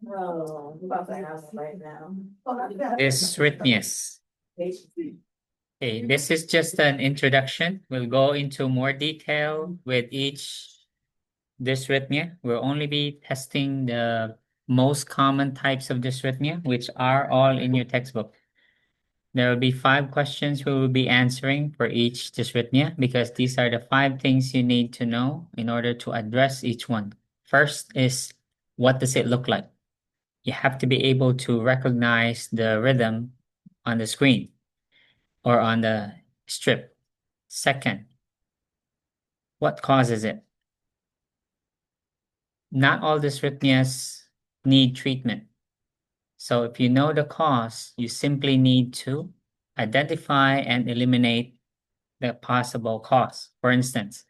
Oh, I'm about to ask right now. Dysrhythmias. Okay, this is just an introduction. We'll go into more detail with each dysrhythmia. We'll only be testing the most common types of dysrhythmia, which are all in your textbook. There will be 5 questions we will be answering for each dysrhythmia because these are the 5 things you need to know in order to address each one. First is, what does it look like? You have to be able to recognize the rhythm on the screen or on the strip. Second, what causes it? Not all dysrhythmias need treatment. So if you know the cause, you simply need to identify and eliminate the possible cause. For instance,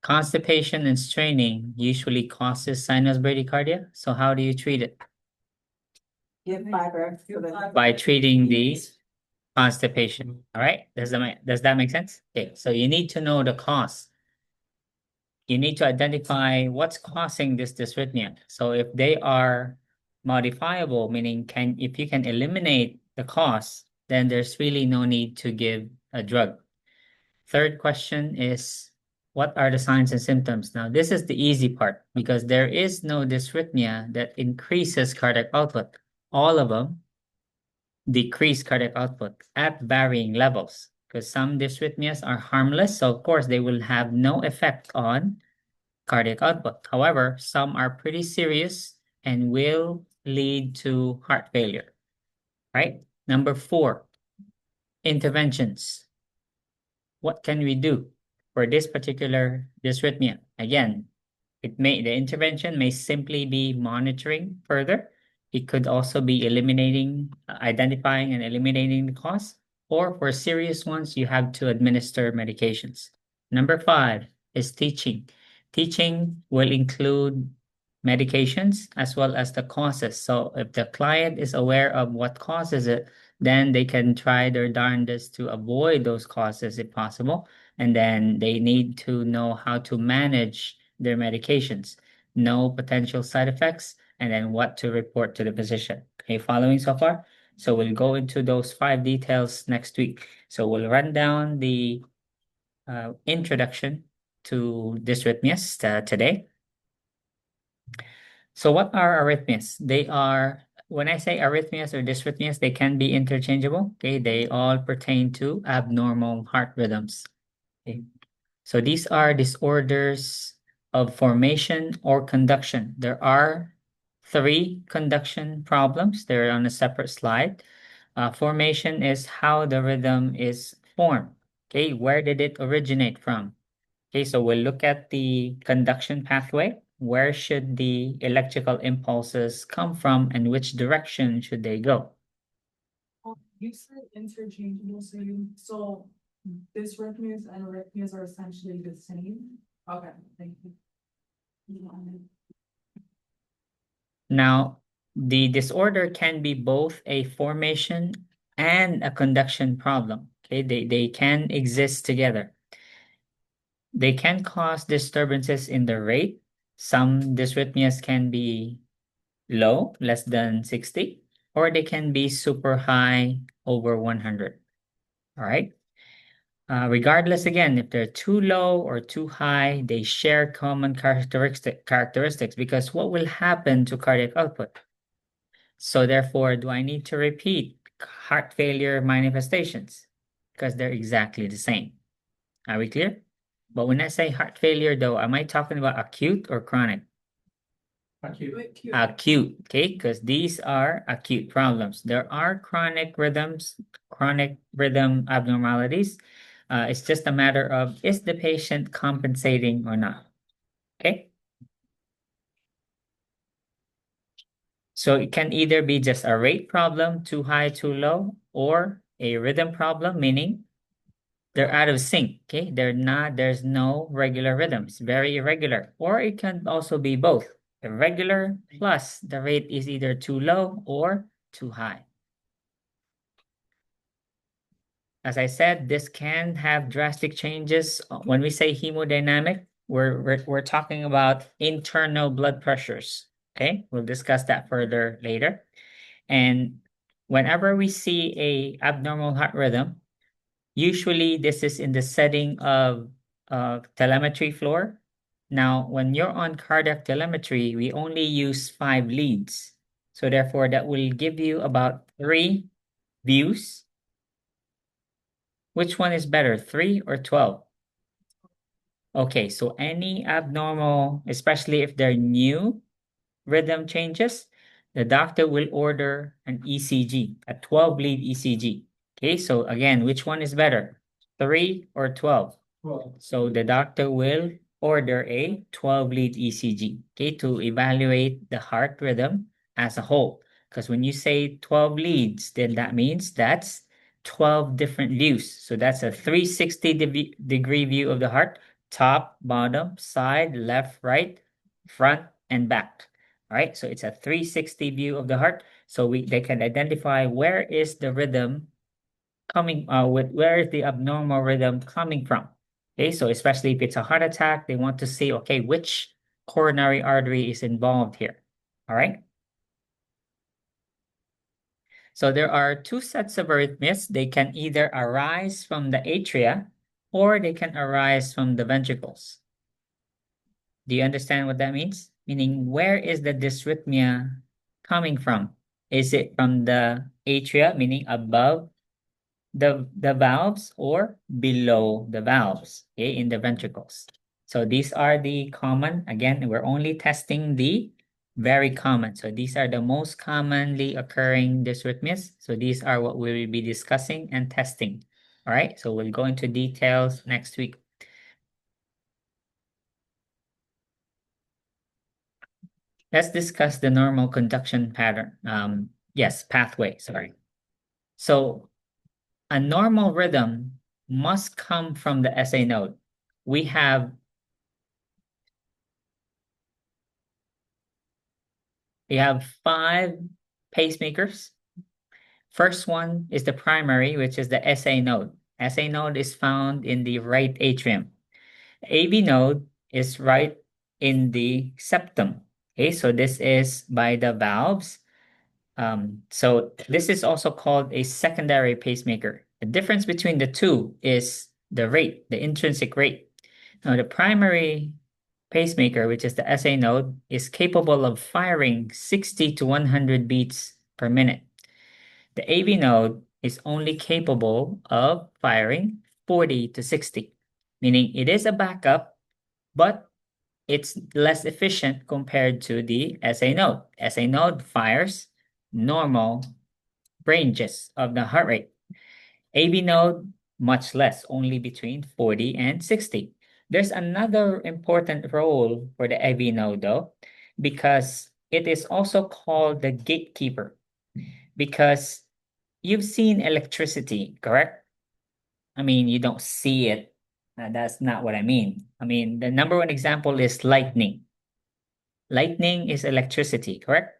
constipation and straining usually causes sinus bradycardia. So how do you treat it? Give fiber. By treating the constipation. All right. Does that make sense? Okay. So you need to know the cause. You need to identify what's causing this dysrhythmia. So if they are modifiable, meaning if you can eliminate the cause, then there's really no need to give a drug. Third question is, what are the signs and symptoms? Now, this is the easy part because there is no dysrhythmia that increases cardiac output. All of them decrease cardiac output at varying levels because some dysrhythmias are harmless. So, of course, they will have no effect on cardiac output. However, some are pretty serious and will lead to heart failure, right? Number 4, interventions. What can we do for this particular dysrhythmia? Again, the intervention may simply be monitoring further. It could also be identifying and eliminating the cause, or for serious ones, you have to administer medications. Number 5 is teaching. Teaching will include medications as well as the causes. So if the client is aware of what causes it, then they can try their darndest to avoid those causes if possible. And then they need to know how to manage their medications, know potential side effects, and then what to report to the physician. Okay, following so far? So we'll go into those 5 details next week. So we'll run down the introduction to dysrhythmias today. So what are arrhythmias? When I say arrhythmias or dysrhythmias, they can be interchangeable. Okay, they all pertain to abnormal heart rhythms. Okay. So these are disorders of formation or conduction. There are 3 conduction problems. They're on a separate slide. Formation is how the rhythm is formed. Okay, where did it originate from? Okay, so we'll look at the conduction pathway. Where should the electrical impulses come from and which direction should they go? You said interchangeable, so dysrhythmias and arrhythmias are essentially the same? Okay, thank you. Now, the disorder can be both a formation and a conduction problem. Okay, they can exist together. They can cause disturbances in the rate. Some dysrhythmias can be low, less than 60, or they can be super high, over 100. All right. Regardless, again, if they're too low or too high, they share common characteristics because what will happen to cardiac output? So therefore, do I need to repeat heart failure manifestations? Because they're exactly the same. Are we clear? But when I say heart failure, though, am I talking about acute or chronic? Acute. Acute, okay, because these are acute problems. There are chronic rhythm abnormalities. It's just a matter of, is the patient compensating or not? Okay. So it can either be just a rate problem, too high, too low, or a rhythm problem, meaning they're out of sync. Okay, there's no regular rhythms, very irregular. Or it can also be both. Irregular plus the rate is either too low or too high. As I said, this can have drastic changes. When we say hemodynamic, we're talking about internal blood pressures. Okay, we'll discuss that further later. And whenever we see a abnormal heart rhythm, usually this is in the setting of telemetry floor. Now, when you're on cardiac telemetry, we only use 5 leads. So therefore, that will give you about 3 views. Which one is better, 3 or 12? Okay, so any abnormal, especially if they're new rhythm changes, the doctor will order an ECG, a 12 lead ECG. Okay, so again, which one is better, 3 or 12? 12. So the doctor will order a 12 lead ECG, okay, to evaluate the heart rhythm as a whole. Because when you say 12 leads, then that means that's 12 different views. So that's a 360-degree view of the heart, top, bottom, side, left, right, front, and back. All right, so it's a 360 view of the heart. So they can identify where is the rhythm coming, where is the abnormal rhythm coming from. Okay, so especially if it's a heart attack, they want to see, okay, which coronary artery is involved here. All right. So there are 2 sets of arrhythmias. They can either arise from the atria or they can arise from the ventricles. Do you understand what that means? Meaning, where is the dysrhythmia coming from? Is it from the atria, meaning above the valves, or below the valves, okay, in the ventricles? So these are the common, again, we're only testing the very common. So these are the most commonly occurring dysrhythmias. So these are what we will be discussing and testing. All right, so we'll go into details next week. Let's discuss the normal conduction pattern. Yes, pathway, sorry. So a normal rhythm must come from the SA node. We have 5 pacemakers. First one is the primary, which is the SA node. SA node is found in the right atrium. AV node is right in the septum. Okay, so this is by the valves. So this is also called a secondary pacemaker. The difference between the two is the rate, the intrinsic rate. Now, the primary pacemaker, which is the SA node, is capable of firing 60 to 100 beats per minute. The AV node is only capable of firing 40 to 60, meaning it is a backup, but it's less efficient compared to the SA node. SA node fires normal ranges of the heart rate. AV node, much less, only between 40 and 60. There's another important role for the AV node, though, because it is also called the gatekeeper. Because you've seen electricity, correct? I mean, you don't see it. That's not what I mean. I mean, the number one example is lightning. Lightning is electricity, correct?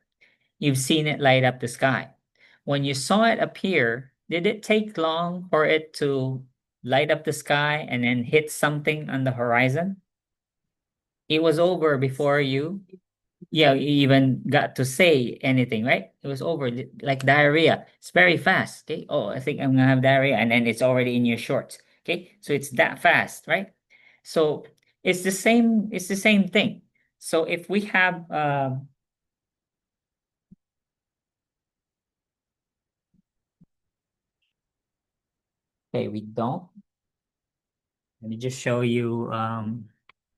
You've seen it light up the sky. When you saw it appear, did it take long for it to light up the sky and then hit something on the horizon? It was over before you, yeah, you even got to say anything, right? It was over, like diarrhea. It's very fast. Okay. Oh, I think I'm gonna have diarrhea, and then it's already in your shorts. Okay. So it's that fast, right? So it's the same thing. So if we have okay, we don't. Let me just show you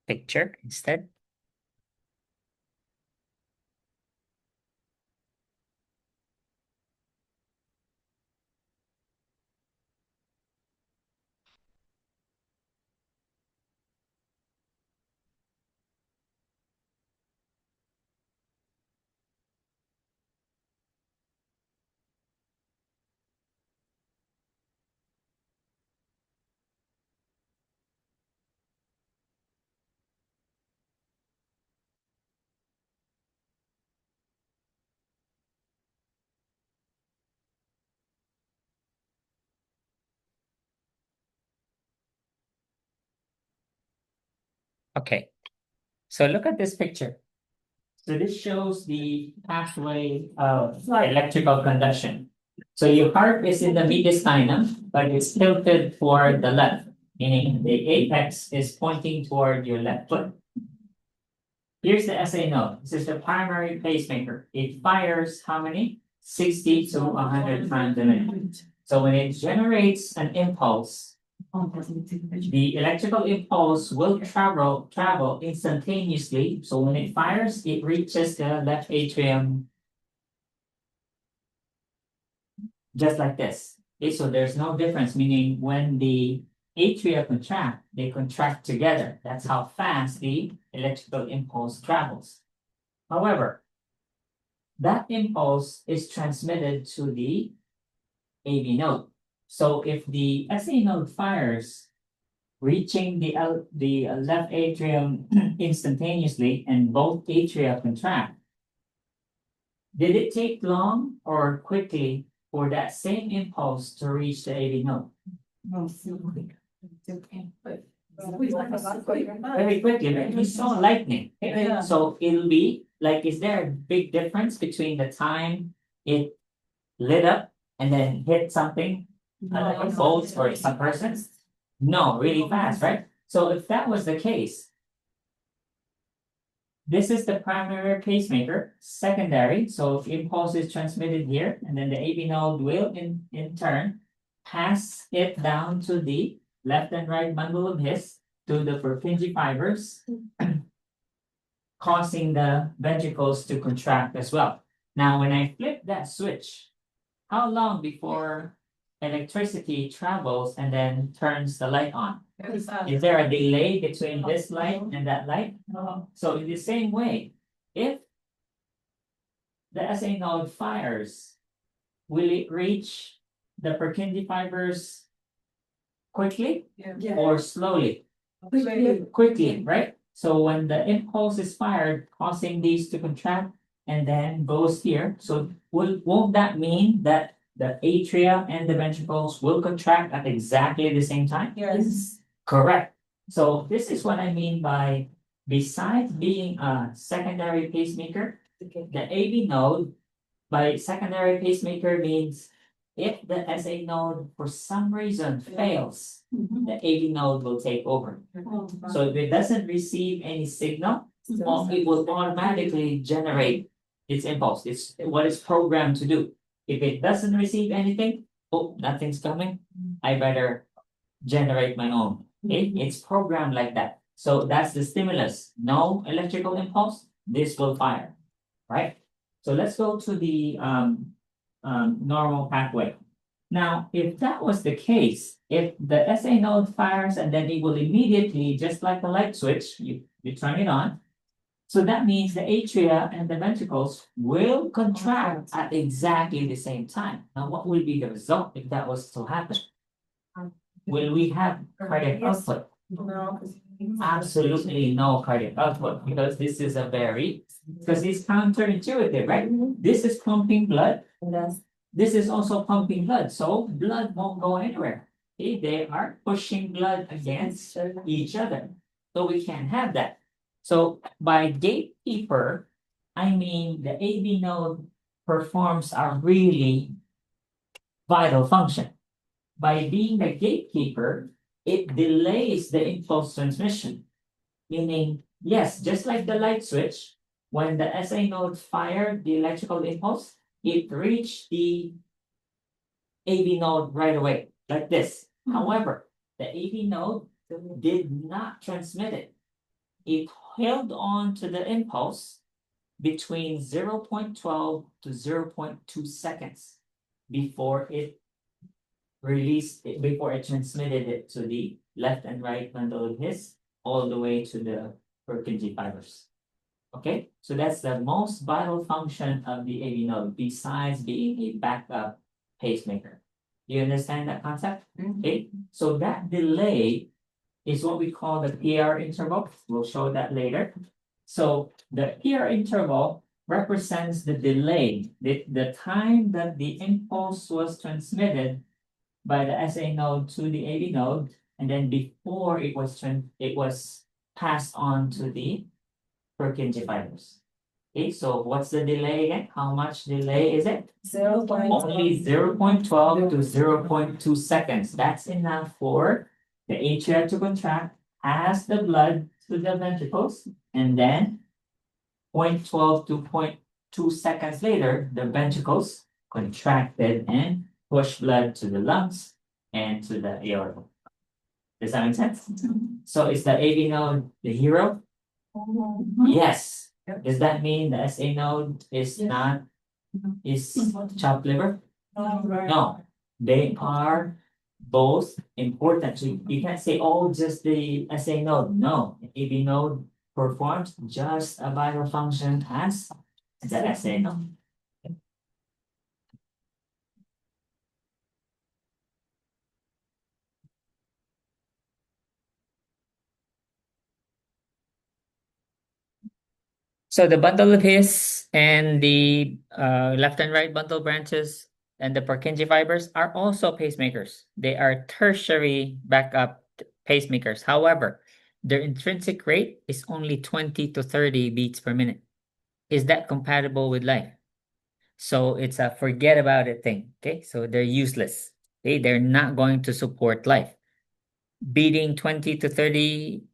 picture instead. Okay. So look at this picture. So this shows the pathway of electrical conduction. So your heart is in the mediastinum, but it's tilted toward the left, meaning the apex is pointing toward your left foot. Here's the SA node. This is the primary pacemaker. It fires how many? 60 to 100 times a minute. So when it generates an impulse, the electrical impulse will travel instantaneously. So when it fires, it reaches the left atrium just like this. Okay, so there's no difference, meaning when the atria contract, they contract together. That's how fast the electrical impulse travels. However, that impulse is transmitted to the AV node. So if the SA node fires, reaching the left atrium instantaneously and both atria contract, did it take long or quickly for that same impulse to reach the AV node? Very quickly, right? We saw lightning. Okay? Yeah. So it'll be like, is there a big difference between the time it lit up and then hit something, like a bolt or some person? No, really fast, right? So if that was the case, this is the primary pacemaker, secondary. So if impulse is transmitted here, and then the AV node will in turn pass it down to the left and right bundle of His to the Purkinje fibers, causing the ventricles to contract as well. Now, when I flip that switch, how long before electricity travels and then turns the light on? Is there a delay between this light and that light? So in the same way, if the SA node fires, will it reach the Purkinje fibers quickly or slowly? Quickly, right? So when the impulse is fired, causing these to contract and then goes here, so won't that mean that the atria and the ventricles will contract at exactly the same time? Yes. Correct. So this is what I mean by, besides being a secondary pacemaker, the AV node by secondary pacemaker means if the SA node for some reason fails, the AV node will take over. So if it doesn't receive any signal, it will automatically generate its impulse. It's what it's programmed to do. If it doesn't receive anything, oh, nothing's coming, I better generate my own. Okay? It's programmed like that. So that's the stimulus. No electrical impulse, this will fire, right? So let's go to the normal pathway. Now, if that was the case, if the SA node fires and then it will immediately, just like the light switch, you turn it on. So that means the atria and the ventricles will contract at exactly the same time. Now, what will be the result if that was to happen? Will we have cardiac output? No. Absolutely no cardiac output, because this is because it's counterintuitive, right? This is pumping blood. This is also pumping blood, so blood won't go anywhere. Okay? They are pushing blood against each other. So we can't have that. So by gatekeeper, I mean the AV node performs a really vital function. By being the gatekeeper, it delays the impulse transmission. Meaning, yes, just like the light switch, when the SA node fired the electrical impulse, it reached the AV node right away, like this. However, the AV node did not transmit it. It held on to the impulse between 0.12 to 0.2 seconds before it transmitted it to the left and right bundle of His, all the way to the Purkinje fibers. Okay, so that's the most vital function of the AV node, besides being a backup pacemaker. Do you understand that concept? Okay, so that delay is what we call the PR interval. We'll show that later. So the PR interval represents the delay, the time that the impulse was transmitted by the SA node to the AV node, and then before it was passed on to the Purkinje fibers. Okay, so what's the delay again? How much delay is it? 0.12. Only 0.12 to 0.2 seconds. That's enough for the atria to contract, pass the blood to the ventricles, and then 0.12 to 0.2 seconds later, the ventricles contracted and push blood to the lungs and to the aorta. Does that make sense? So is the AV node the hero? Yes. Does that mean the SA node is Yes. not chopped liver? No, they are both important. So you can't say, oh, just the SA node. No, the AV node performs just a vital function as the SA node. So the bundle of His and the left and right bundle branches and the Purkinje fibers are also pacemakers. They are tertiary backup pacemakers. However, their intrinsic rate is only 20 to 30 beats per minute. Is that compatible with life? So it's a forget about it thing. Okay, so they're useless. Okay, they're not going to support life. Beating 20 to 30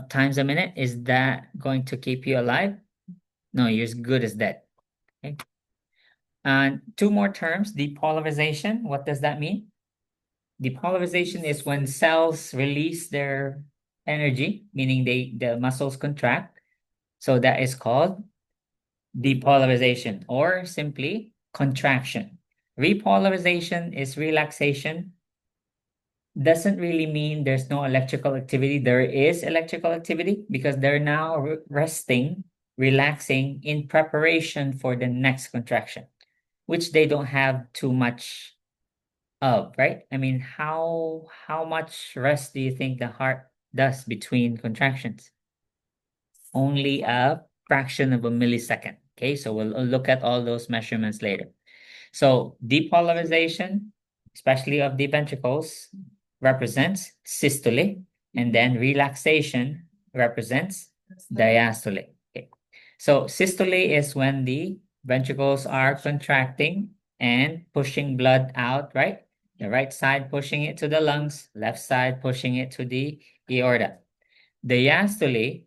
times a minute, is that going to keep you alive? No, you're as good as dead. Okay. And two more terms, depolarization. What does that mean? Depolarization is when cells release their energy, meaning the muscles contract. So that is called depolarization or simply contraction. Repolarization is relaxation. Doesn't really mean there's no electrical activity. There is electrical activity because they're now resting, relaxing in preparation for the next contraction, which they don't have too much of, right? I mean, how much rest do you think the heart does between contractions? Only a fraction of a millisecond. Okay, so we'll look at all those measurements later. So depolarization, especially of the ventricles, represents systole, and then relaxation represents diastole. Okay. So systole is when the ventricles are contracting and pushing blood out, right? The right side pushing it to the lungs, left side pushing it to the aorta. Diastole,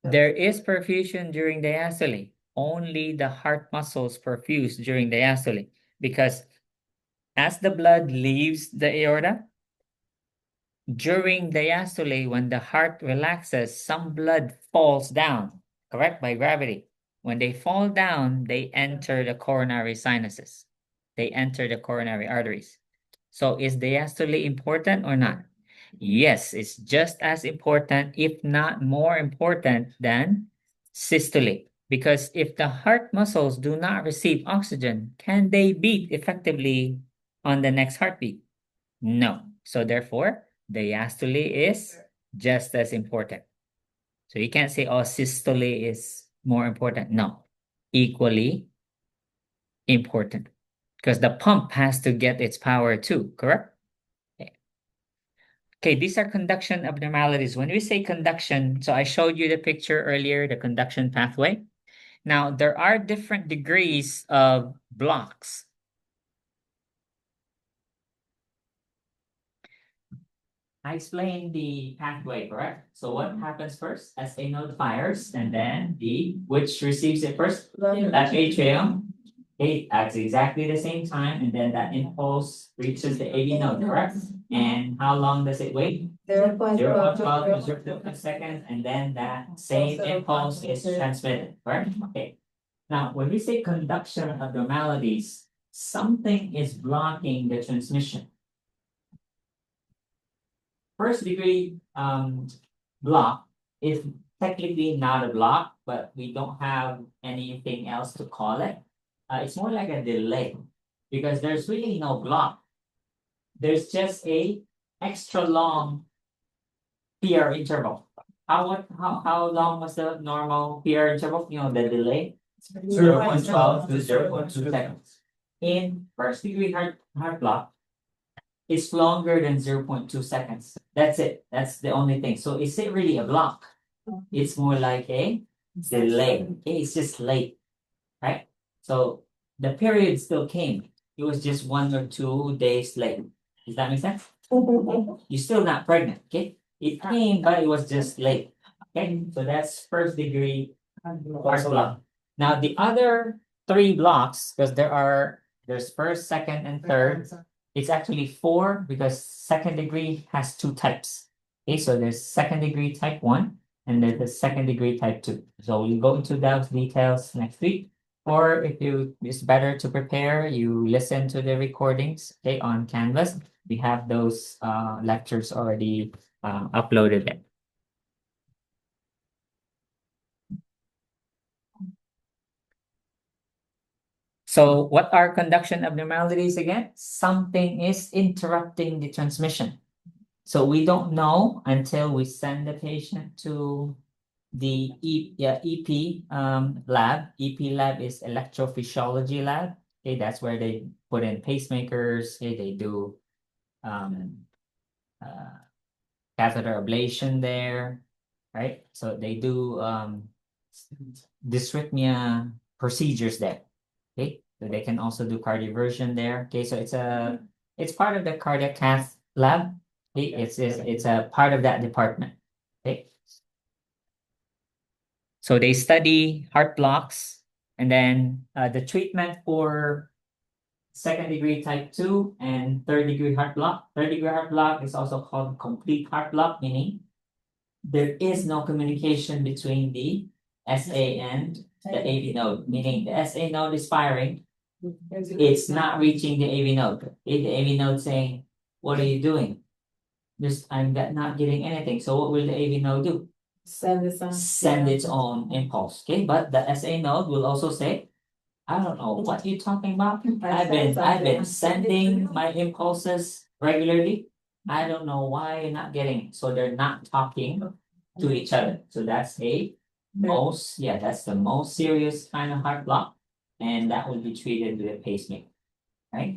there is perfusion during diastole. Only the heart muscles perfuse during diastole because as the blood leaves the aorta, during diastole, when the heart relaxes, some blood falls down, correct, by gravity. When they fall down, they enter the coronary sinuses. They enter the coronary arteries. So is diastole important or not? Yes, it's just as important, if not more important than systole. Because if the heart muscles do not receive oxygen, can they beat effectively on the next heartbeat? No. So therefore, diastole is just as important. So you can't say, oh, systole is more important. No, equally important. Because the pump has to get its power too, correct? Okay, these are conduction abnormalities. When we say conduction, so I showed you the picture earlier, the conduction pathway. Now, there are different degrees of blocks. I explained the pathway, correct? So what happens first? SA node fires, and then which receives it first? That atrium. Okay, at exactly the same time, and then that impulse reaches the AV node, correct? And how long does it wait? 0.12 to 0.2 seconds, and then that same impulse is transmitted, correct? Okay. Now, when we say conduction abnormalities, something is blocking the transmission. First degree block is technically not a block, but we don't have anything else to call it. It's more like a delay because there's really no block. There's just a extra long PR interval. How long was the normal PR interval? You know, the delay? 0.12 to 0.2 seconds. In first degree heart block, it's longer than 0.2 seconds. That's it. That's the only thing. So is it really a block? It's more like a delay. Okay, it's just late, right? So the period still came. It was just 1 or 2 days late. Does that make sense? You're still not pregnant, okay? It came, but it was just late. Okay, so that's first degree heart block. Now the other three blocks, because there's first, second, and third. It's actually four because second degree has two types. Okay, so there's second degree type 1 and there's the second degree type 2. So we'll go into those details next week. Or if it's better to prepare, you listen to the recordings, okay, on Canvas. We have those lectures already uploaded there. So what are conduction abnormalities again? Something is interrupting the transmission. So we don't know until we send the patient to the EP lab. EP lab is electrophysiology lab. Okay, that's where they put in pacemakers. Okay, they do uh, catheter ablation there, right? So they do dysrhythmia procedures there. Okay, so they can also do cardioversion there. Okay, so it's part of the cardiac cath lab. Okay, it's a part of that department. Okay, so they study heart blocks, and then the treatment for second degree type 2 and third degree heart block. Third degree heart block is also called complete heart block, meaning there is no communication between the SA and the AV node, meaning the SA node is firing. It's not reaching the AV node. The AV node saying, "What are you doing? Not getting anything." So what will the AV node do? Send its own impulse. Okay, but the SA node will also say, "I don't know what you're talking about. I've been sending my impulses regularly. I don't know why you're not getting it." So they're not talking to each other. So that's that's the most serious kind of heart block, and that will be treated with a pacemaker, right?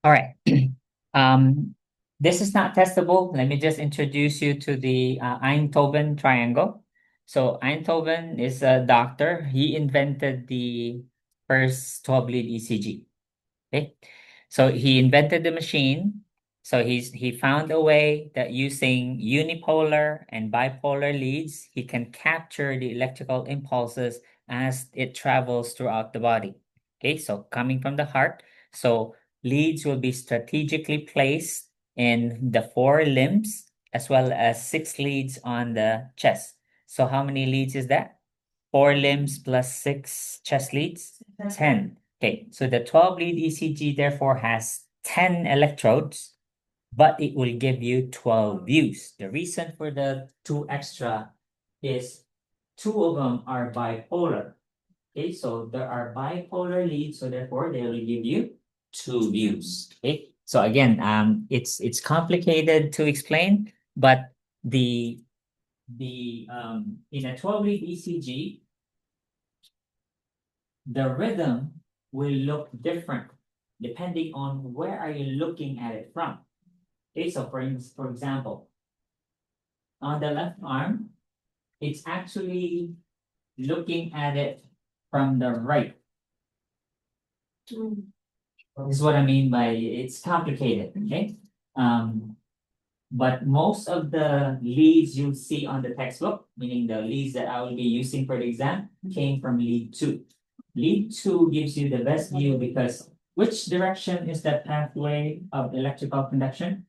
All right. This is not testable. Let me just introduce you to the Einthoven triangle. So Einthoven is a doctor. He invented the first 12 lead ECG. Okay. So he invented the machine. So he found a way that using unipolar and bipolar leads, he can capture the electrical impulses as it travels throughout the body. Okay, so coming from the heart. So leads will be strategically placed in the 4 limbs as well as 6 leads on the chest. So how many leads is that? 4 limbs plus 6 chest leads? 10. Okay, so the 12 lead ECG therefore has 10 electrodes, but it will give you 12 views. The reason for the 2 extra is 2 of them are bipolar. Okay, so there are bipolar leads, so therefore they will give you 2 views. Okay, so again, it's complicated to explain, but the in a 12 lead ECG, the rhythm will look different depending on where are you looking at it from. Okay, so for example, on the left arm, it's actually looking at it from the right. This is what I mean by it's complicated, okay? But most of the leads you see on the textbook, meaning the leads that I will be using for the exam, came from lead 2. Lead 2 gives you the best view because which direction is that pathway of electrical conduction?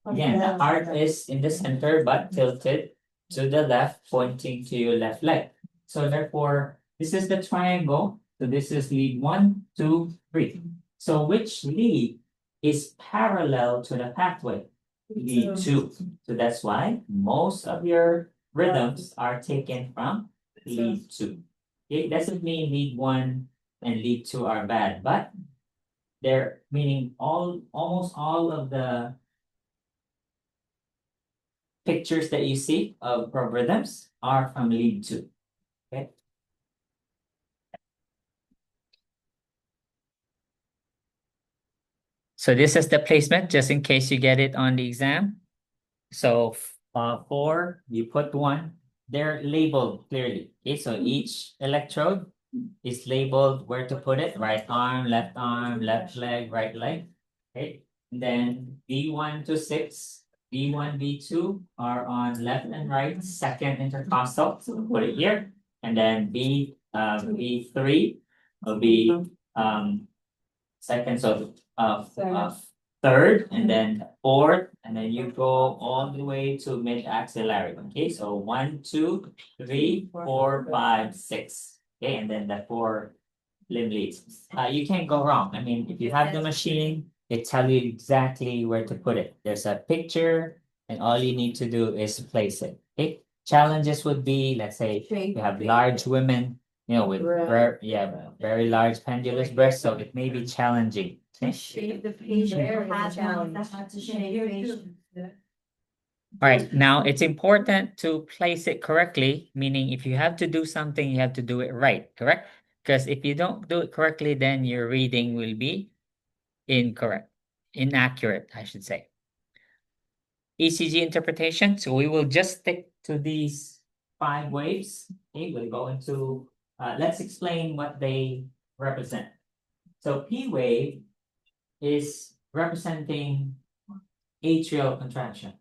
Again, the heart is in the center but tilted to the left, pointing to your left leg. So therefore, this is the triangle. So this is lead 1, 2, 3. So which lead is parallel to the pathway? Lead 2. So that's why most of your rhythms are taken from lead 2. It doesn't mean lead 1 and lead to are bad, but they're meaning almost all of the pictures that you see of rhythms are from lead to. Okay. So this is the placement, just in case you get it on the exam. So 4, you put 1. They're labeled clearly. Okay, so each electrode is labeled where to put it. Right arm, left leg, right leg. Okay. And then B1 to 6, B1, B2 are on left and right, second intercostal. So put it here. And then B3 will be second, so third, and then fourth, and then you go all the way to mid axillary. Okay, so 1, 2, 3, 4, 5, 6. Okay, and then the 4 limb leads. You can't go wrong. I mean, if you have the machine, it tells you exactly where to put it. There's a picture, and all you need to do is place it. Okay, challenges would be, let's say, you have large women, with very large pendulous breasts, so it may be challenging. Okay? Shape the patient has challenge. To shape the patient. All right, now it's important to place it correctly, meaning if you have to do something, you have to do it right, correct? Because if you don't do it correctly, then your reading will be inaccurate, I should say. ECG interpretation, so we will just stick to these 5 waves. Okay, we'll go into, let's explain what they represent. So P wave is representing atrial contraction.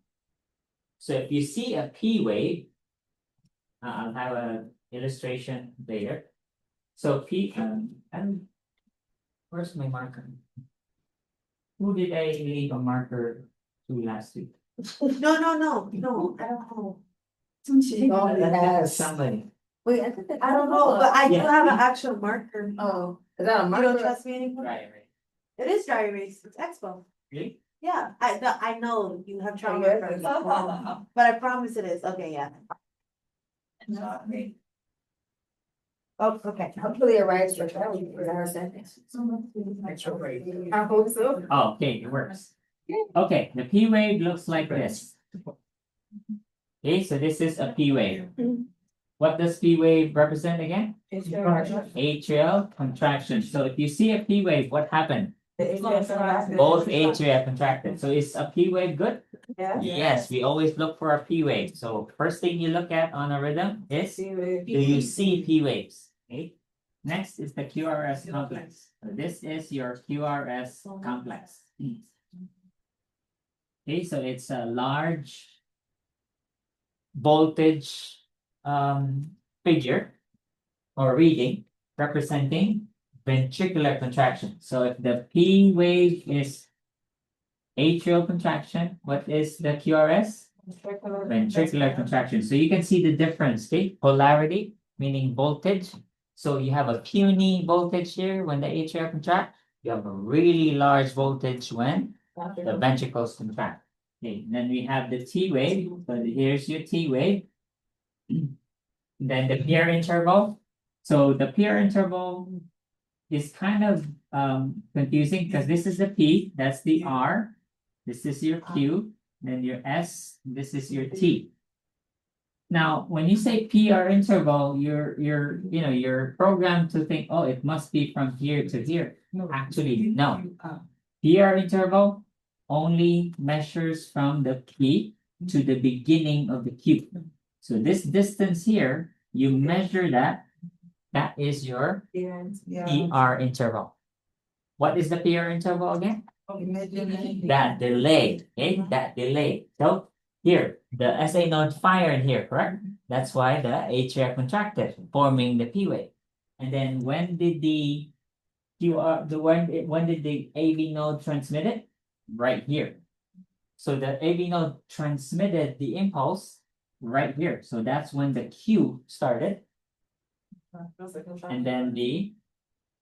So if you see a P wave, I'll have an illustration later. So where's my marker? Who did I leave a marker to last week? No, I don't know. Somebody. Wait, I don't know, but I do have an actual marker. Oh, is that a You marker? don't trust me anymore? Right. It is dry erase, it's Expo. Really? Yeah, I know you have trouble Oh, with yes. it, but I promise it is, okay, yeah. Oh, okay. Hopefully it writes for travel, because I understand this. I hope so. Oh, okay, it works. Okay, the P wave looks like this. Okay, so this is a P wave. What does P wave represent again? Atrial contraction. So if you see a P wave, what happened? Both atria contracted. So is a P wave good? Yeah. Yes, we always look for a P wave. So first thing you look at on a rhythm is, do you see P waves? Okay. Next is the QRS complex. So this is your QRS complex. Okay, so it's a large voltage figure or reading representing ventricular contraction. So if the P wave is atrial contraction, what is the QRS? Ventricular contraction. So you can see the difference, okay? Polarity, meaning voltage. So you have a puny voltage here when the atria contract. You have a really large voltage when the ventricles contract. Okay, then we have the T wave. So here's your T wave. Then the Pierre interval. So the Pierre interval is kind of confusing because this is the P, that's the R, this is your Q, then your S, this is your T. Now, when you say PR interval, you're programmed to think, oh, it must be from here to here. Actually, no. PR interval only measures from the P to the beginning of the Q. So this distance here, you measure that. That is your PR interval. What is the PR interval again? That delay, okay? That delay. So here, the SA node fired here, correct? That's why the atria contracted, forming the P wave. And then when did the when did the AV node transmit it? Right here. So the AV node transmitted the impulse right here. So that's when the Q started. And then the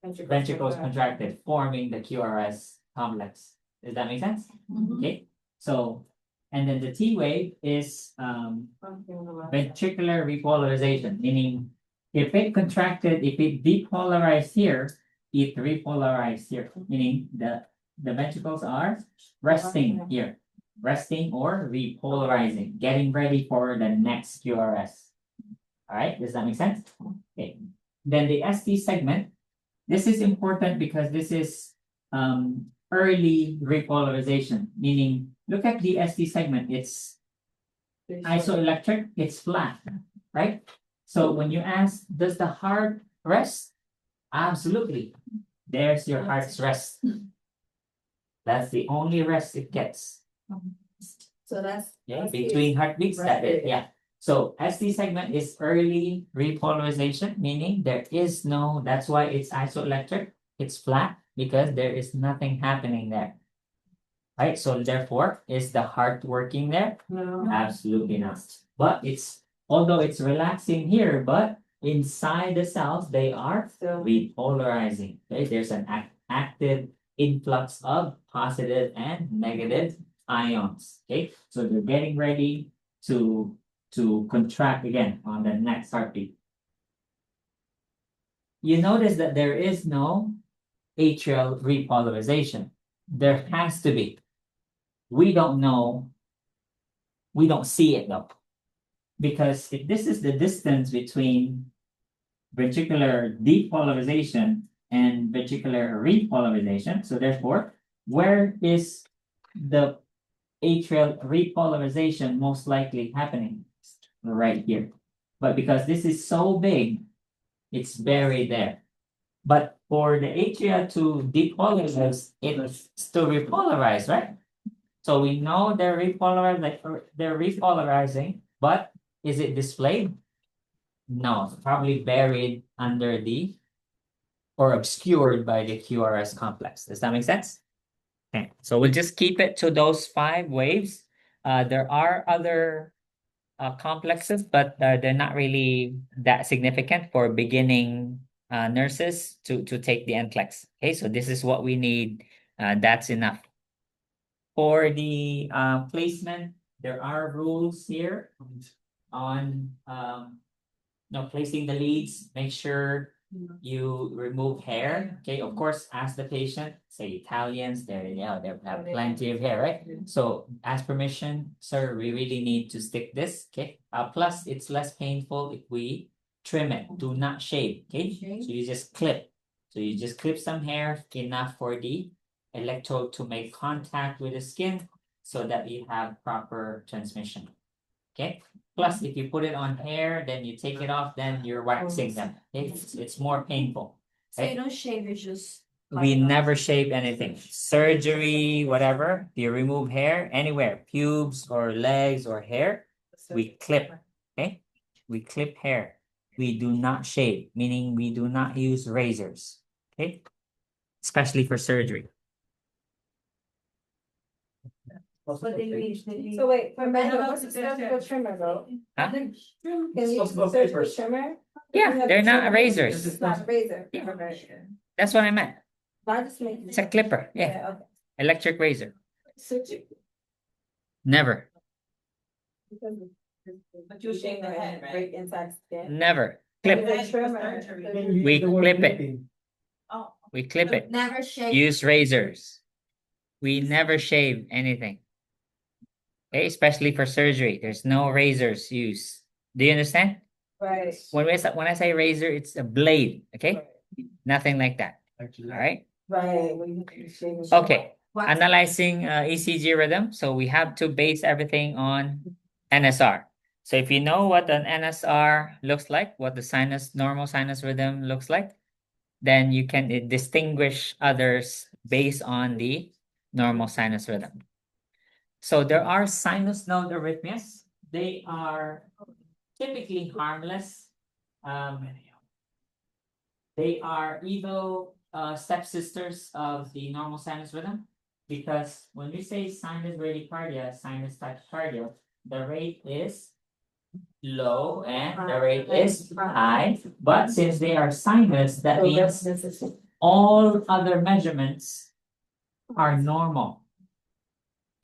ventricles contracted, forming the QRS complex. Does that make sense? Okay. So, and then the T wave is ventricular repolarization, meaning if it contracted, if it depolarized here, it repolarized here, meaning the ventricles are resting here, resting or repolarizing, getting ready for the next QRS. All right, does that make sense? Okay. Then the ST segment, this is important because this is early repolarization, meaning look at the ST segment, it's isoelectric, it's flat, right? So when you ask, does the heart rest? Absolutely. There's your heart's rest. That's the only rest it gets. So that's. Yeah, between heartbeats, that is, yeah. So ST segment is early repolarization, meaning there is no, that's why it's isoelectric, it's flat, because there is nothing happening there. Right, so therefore, is the heart working there? No. Absolutely not. But it's, although it's relaxing here, but inside the cells, they are Still. repolarizing. Okay, there's an active influx of positive and negative ions. Okay, so they're getting ready to contract again on the next heartbeat. You notice that there is no atrial repolarization. There has to be. We don't know. We don't see it though. Because if this is the distance between ventricular depolarization and ventricular repolarization, so therefore, where is the atrial repolarization most likely happening? Right here. But because this is so big, it's buried there. But for the atria to depolarize, it's to repolarize, right? So we know they're repolarized, like they're repolarizing, but is it displayed? No, it's probably buried under the or obscured by the QRS complex. Does that make sense? Okay, so we'll just keep it to those 5 waves. There are other complexes, but they're not really that significant for beginning nurses to take the NCLEX. Okay, so this is what we need. That's enough. For the placement, there are rules here on placing the leads. Make sure you remove hair. Okay, of course, ask the patient. Say Italians, they have plenty of hair, right? So ask permission, sir. We really need to stick this. Okay. Plus, it's less painful if we trim it. Do not shave. Okay. So you just clip. So you just clip some hair, enough for the electrode to make contact with the skin, so that you have proper transmission. Okay. Plus, if you put it on hair, then you take it off, then you're waxing them. Okay? It's more painful. So you don't shave, you just. We never shave anything. Surgery, whatever, you remove hair anywhere, pubes or legs or hair, we clip. Okay? We clip hair. We do not shave, meaning we do not use razors. Okay? Especially for surgery. So wait, for men, what's the stuff for trimmer though? Huh? Can you search for trimmer? Yeah, they're not razors. It's not a razor. Yeah. Okay. That's what I meant. I just make. It's a clipper. Yeah. Yeah, okay. Electric razor. Surgery. Never. But you shave the head, right? Break inside skin. Never. Clip. It's a trimmer. We clip it. Oh, We clip it. Never shave. Use razors. We never shave anything. Okay, especially for surgery. There's no razors used. Do you understand? Right. When I say razor, it's a blade. Okay, nothing like that. All right. Right. When you shave. Okay. Analyzing ECG rhythm. So we have to base everything on NSR. So if you know what an NSR looks like, what the normal sinus rhythm looks like, then you can distinguish others based on the normal sinus rhythm. So there are sinus node arrhythmias. They are typically harmless. They are either stepsisters of the normal sinus rhythm, because when we say sinus bradycardia, sinus tachycardia, the rate is low and the rate is high. But since they are sinus, that means all other measurements are normal.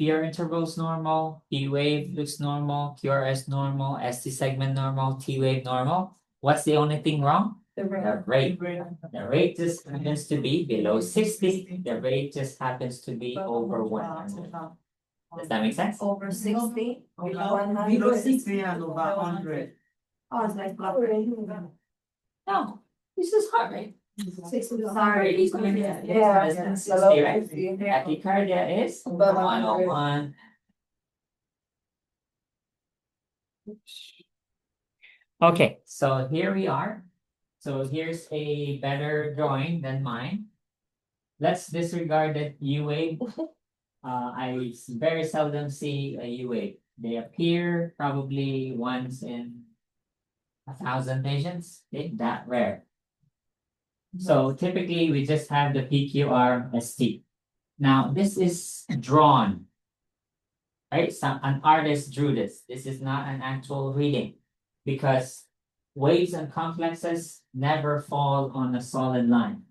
PR intervals normal, P wave looks normal, QRS normal, ST segment normal, T wave normal. What's the only thing wrong? The rate just happens to be below 60. The rate just happens to be over 100. Does that make sense? Over 60. Below 60 and over 100. Oh, it's like blood rate. No, this is heart rate. Sorry. It's gonna be Yeah, less than 60, below right? 60. Tachycardia is Above 101. Okay, so here we are. So here's a better drawing than mine. Let's disregard that U wave. I very seldom see a U wave. They appear probably once in 1,000 patients. Okay, that rare. So typically we just have the PQR ST. Now this is drawn. Right? An artist drew this. This is not an actual reading because waves and complexes never fall on a solid line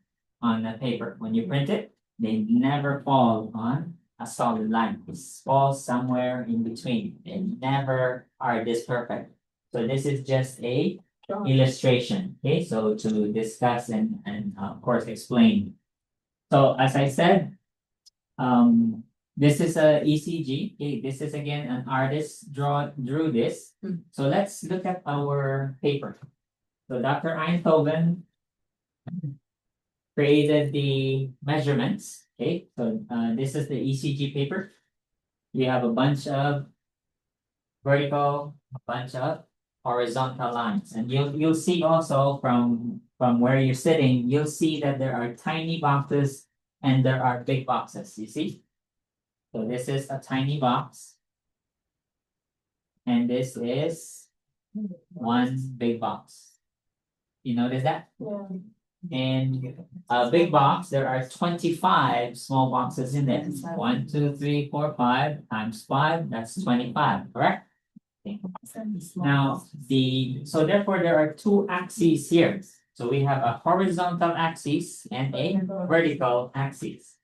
on a paper. When you print it, they never fall on a solid line. It falls somewhere in between. They never are this perfect. So this is just a illustration. Okay, so to discuss and of course explain. So as I said, this is a ECG. Okay, this is again an artist drew this. So let's look at our paper. So Dr. Einthoven created the measurements. Okay, so this is the ECG paper. We have a bunch of vertical, a bunch of horizontal lines, and you'll see also from where you're sitting, you'll see that there are tiny boxes and there are big boxes. You see. So this is a tiny box. And this is one big box. You notice that? Yeah. In a big box, there are 25 small boxes in there. 1, 2, 3, 4, 5 times 5, that's 25, correct? Okay. Now, so therefore there are two axes here. So we have a horizontal axis and a vertical axis.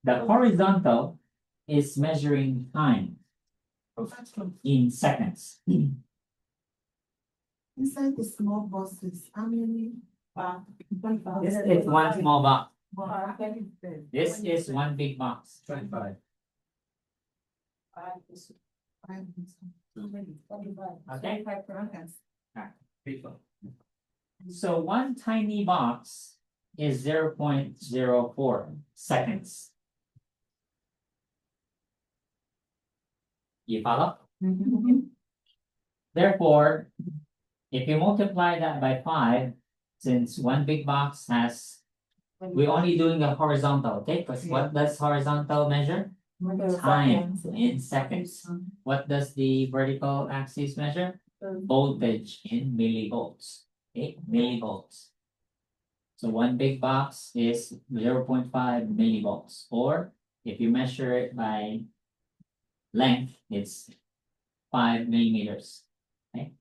The horizontal is measuring time in seconds. Inside the small boxes, how many? This is one small box. 25. This is one big box. 25. Okay. Okay. People. So one tiny box is 0.04 seconds. You follow? Therefore, if you multiply that by 5, since one big box has, we're only doing the horizontal, okay? Because what does horizontal measure? Time in seconds. What does the vertical axis measure? Voltage in millivolts. Okay, millivolts. So one big box is 0.5 millivolts, or if you measure it by length, it's 5 millimeters. Okay.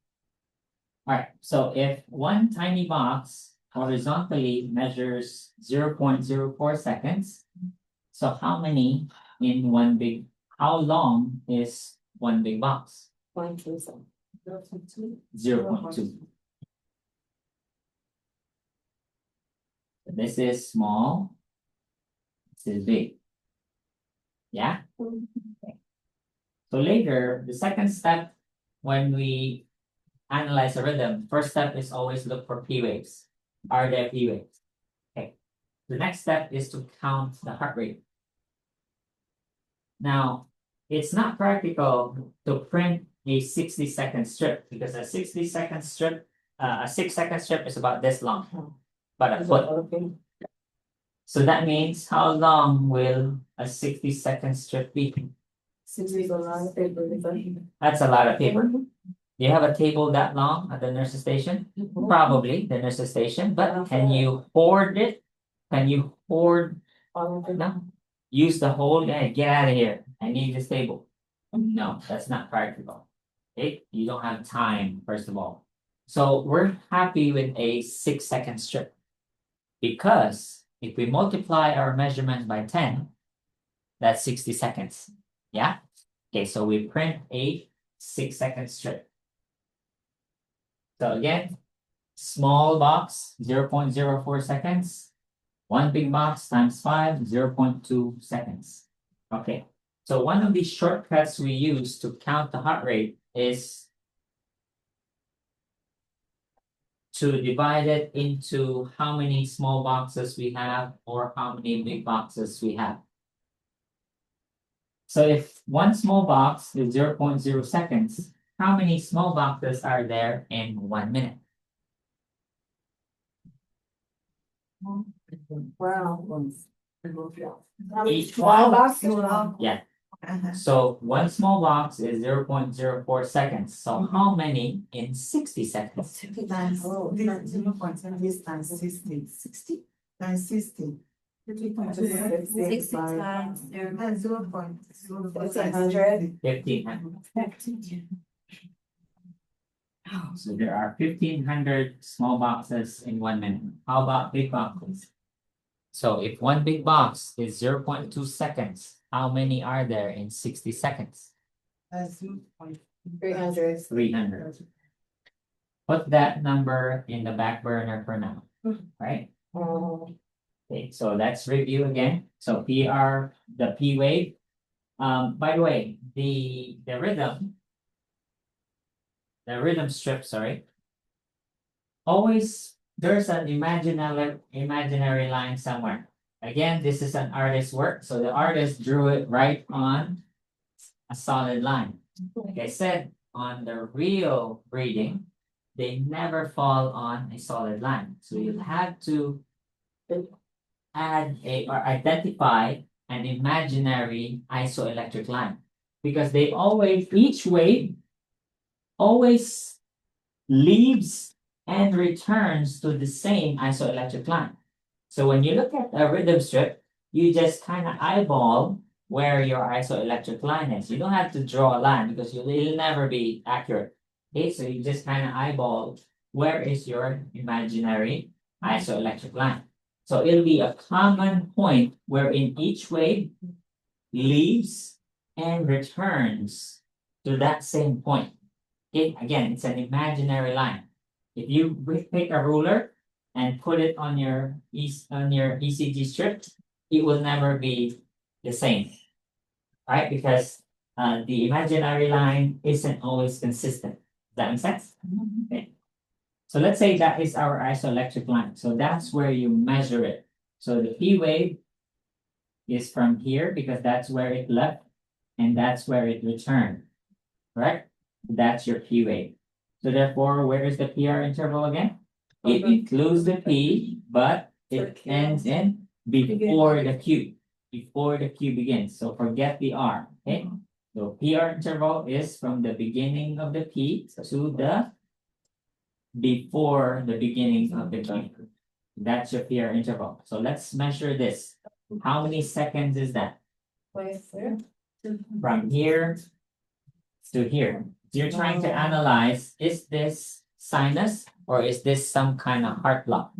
All right. So if one tiny box horizontally measures 0.04 seconds, so how many in one big? How long is one big box? 0.2. 0.2. This is small. This is big. Yeah. Okay. So later, the second step, when we analyze a rhythm, first step is always look for P waves. Are there P waves? Okay. The next step is to count the heart rate. Now, it's not practical to print a 60-second strip because a 60-second strip, a 6-second strip is about this long, about a foot. So that means how long will a 60-second strip be? 60 is a lot of paper. That's a lot of paper. You have a table that long at the nurse's station? Probably the nurse's station, but can you hoard it? Can you hoard? No. Use the whole day. Get out of here. I need this table. No, that's not practical. Okay, you don't have time, first of all. So we're happy with a 6-second strip because if we multiply our measurement by 10, that's 60 seconds. Yeah. Okay, so we print a 6-second strip. So again, small box, 0.04 seconds. One big box times 5, 0.2 seconds. Okay, so one of these shortcuts we use to count the heart rate is to divide it into how many small boxes we have or how many big boxes we have. So if one small box is 0.0 seconds, how many small boxes are there in 1 minute? Wow. Each One box? Yeah. So one small box is 0.04 seconds. So how many in 60 seconds? Oh, This 0.7 times 60 times 60. 60 times 0.0. 1,500. 1500. So there are 1,500 small boxes in 1 minute. How about big boxes? So if one big box is 0.2 seconds, how many are there in 60 seconds? 300. 300. Put that number in the back burner for now, right? Okay, so let's review again. So PR, the P wave. By the way, the rhythm strip, sorry. Always there's an imaginary line somewhere. Again, this is an artist's work, so the artist drew it right on a solid line. Like I said, on the real reading, they never fall on a solid line. So you have to add or identify an imaginary isoelectric line because they always, each wave always leaves and returns to the same isoelectric line. So when you look at a rhythm strip, you just kind of eyeball where your isoelectric line is. You don't have to draw a line because it'll never be accurate. Okay, so you just kind of eyeball where is your imaginary isoelectric line. So it'll be a common point wherein each wave leaves and returns to that same point. Okay, again, it's an imaginary line. If you take a ruler and put it on your ECG strip, it will never be the same, right? Because the imaginary line isn't always consistent. Does that make sense? Okay. So let's say that is our isoelectric line. So that's where you measure it. So the P wave is from here because that's where it left and that's where it returned, correct? That's your P wave. So therefore, where is the PR interval again? It includes the P, but it ends in before the Q. Before the Q begins. So forget the R. Okay. So PR interval is from the beginning of the P to the before the beginning of the Q. That's your PR interval. So let's measure this. How many seconds is that? From here to here. So you're trying to analyze, is this sinus or is this some kind of heart block?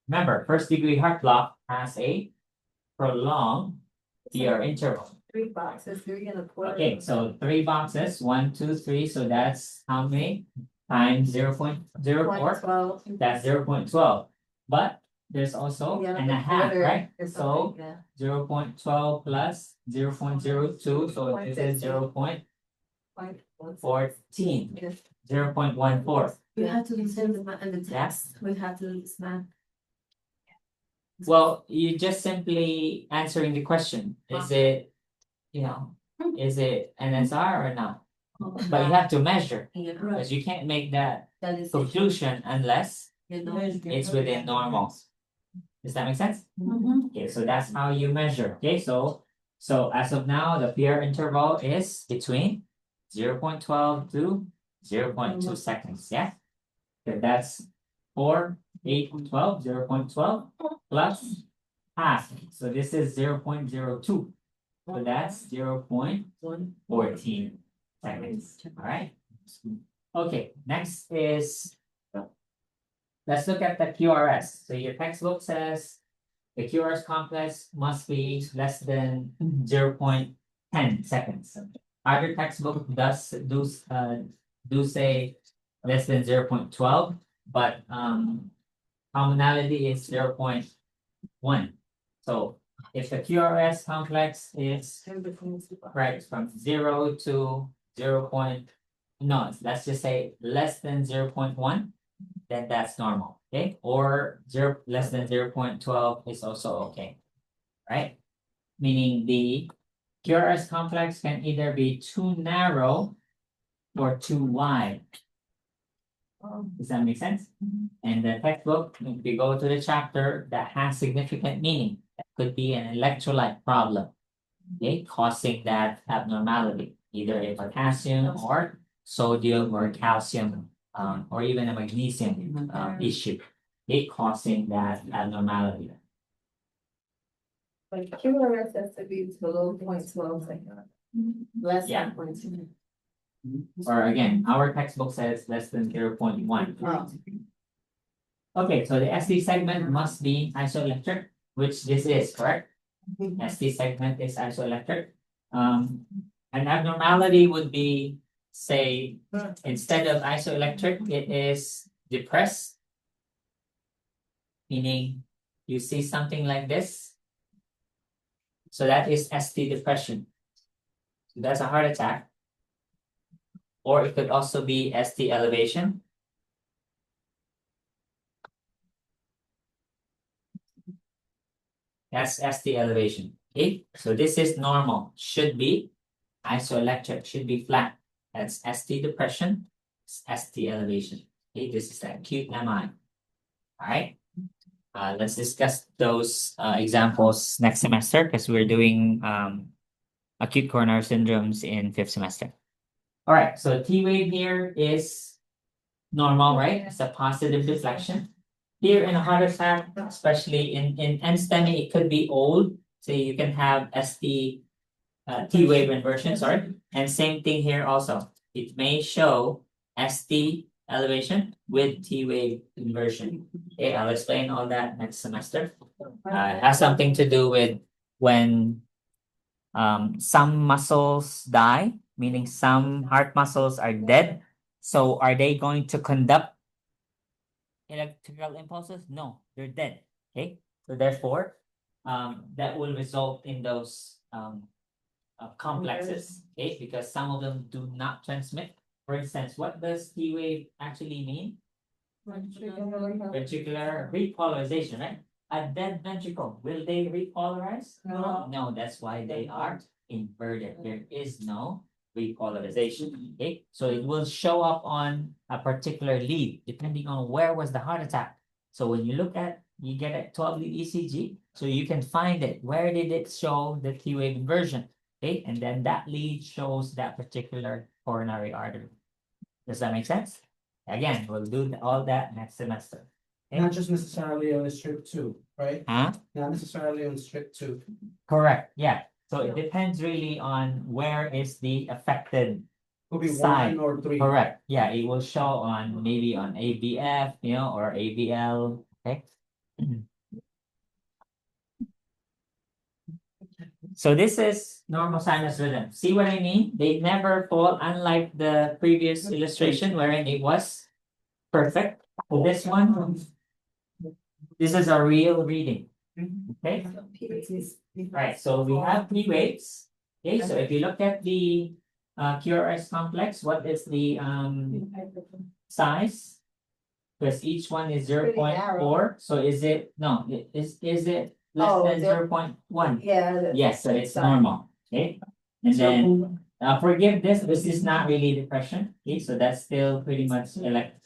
Remember, first degree heart block has a prolonged PR interval. 3 boxes, 3 and a quarter. Okay, so 3 boxes, 1, 2, 3. So that's how many times 0.04? 12. That's 0.12. But there's also and a half, right? So 0.12 plus 0.02. So this is 0.14. 0.14. We have to listen to the text. We have to listen. Well, you just simply answering the question. Is it, is it NSR or not? But you have to measure because you can't make that conclusion unless it's within normal. Does that make sense? Okay, so that's how you measure. Okay, so as of now, the PR interval is between 0.12 to 0.2 seconds. Yeah. Okay, that's 4, 8, 12, 0.12 plus half. So this is 0.02. So that's 0.14 seconds. All right. Okay, next is, let's look at the QRS. So your textbook says the QRS complex must be less than 0.10 seconds. Other textbook do say less than 0.12. but commonality is 0.1. So if the QRS complex is right from 0 to 0. No, let's just say less than 0.1, then that's normal, okay? Or less than 0.12 is also okay, right? Meaning the QRS complex can either be too narrow or too wide. Does that make sense? And the textbook, if you go to the chapter that has significant meaning, that could be an electrolyte problem, okay, causing that abnormality, either a potassium or sodium or calcium, or even a magnesium issue, okay, causing that abnormality. Like QRS has to be below 0.12, like less Yeah. than 0.2. Or again, our textbook says less than 0.1. Oh. Okay, so the ST segment must be isoelectric, which this is, correct? ST segment is isoelectric. An abnormality would be, say, instead of isoelectric, it is depressed. Meaning you see something like this. So that is ST depression. So that's a heart attack. Or it could also be ST elevation. That's ST elevation. Okay, so this is normal. Should be isoelectric, should be flat. That's ST depression, ST elevation. Okay, this is acute MI. All right. Let's discuss those examples next semester because we're doing acute coronary syndromes in 5th semester. All right, so T wave here is normal, right? It's a positive deflection. Here in a heart attack, especially in STEMI, it could be old. So you can have ST T wave inversion, sorry. And same thing here also. It may show ST elevation with T wave inversion. Okay, I'll explain all that next semester. It has something to do with when some muscles die, meaning some heart muscles are dead. So are they going to conduct electrical impulses? No, they're dead. Okay, so therefore, that will result in those complexes. Okay, because some of them do not transmit. For instance, what does T wave actually mean? Ventricular repolarization, right? A dead ventricle, will they repolarize? No. No, that's why they are inverted. There is no repolarization. Okay, so it will show up on a particular lead depending on where was the heart attack. So when you look at, you get a 12 lead ECG, so you can find it. Where did it show the T wave inversion? Okay, and then that lead shows that particular coronary artery. Does that make sense? Again, we'll do all that next semester. Okay? Not just necessarily on the strip two, right? Huh? Not necessarily on strip two. Correct, yeah. So it depends really on where is the affected. Could be Side. 1 or 3. Correct, yeah, it will show on maybe on ABF, or AVL, okay? So this is normal sinus rhythm. See what I mean? They never fall, unlike the previous illustration wherein it was perfect. So this one, this is a real reading. Okay, right. So we have P waves. Okay, so if you look at the QRS complex, what is the size? Because each one is 0.4. So is it is it less than 0.1? Yeah. Yes, so it's normal. Okay, and then forgive this. This is not really depression. Okay, so that's still pretty much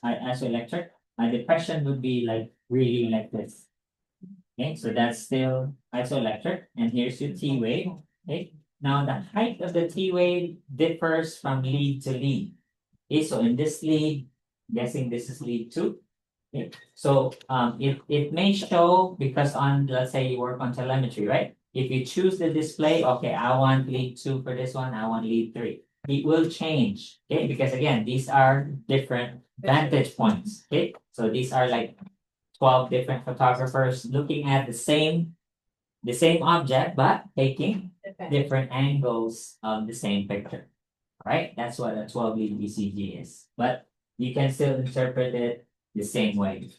isoelectric. My depression would be like really like this. Okay, so that's still isoelectric. And here's your T wave. Okay, now the height of the T wave differs from lead to lead. Okay, so in this lead, guessing this is lead 2. Okay, so it may show because let's say you work on telemetry, right? If you choose the display, okay, I want lead 2 for this one, I want lead 3. It will change, okay? Because again, these are different vantage points. Okay, so these are like 12 different photographers looking at the same object, but taking different angles of the same picture. Right? That's what a 12 lead ECG is. But you can still interpret it the same way.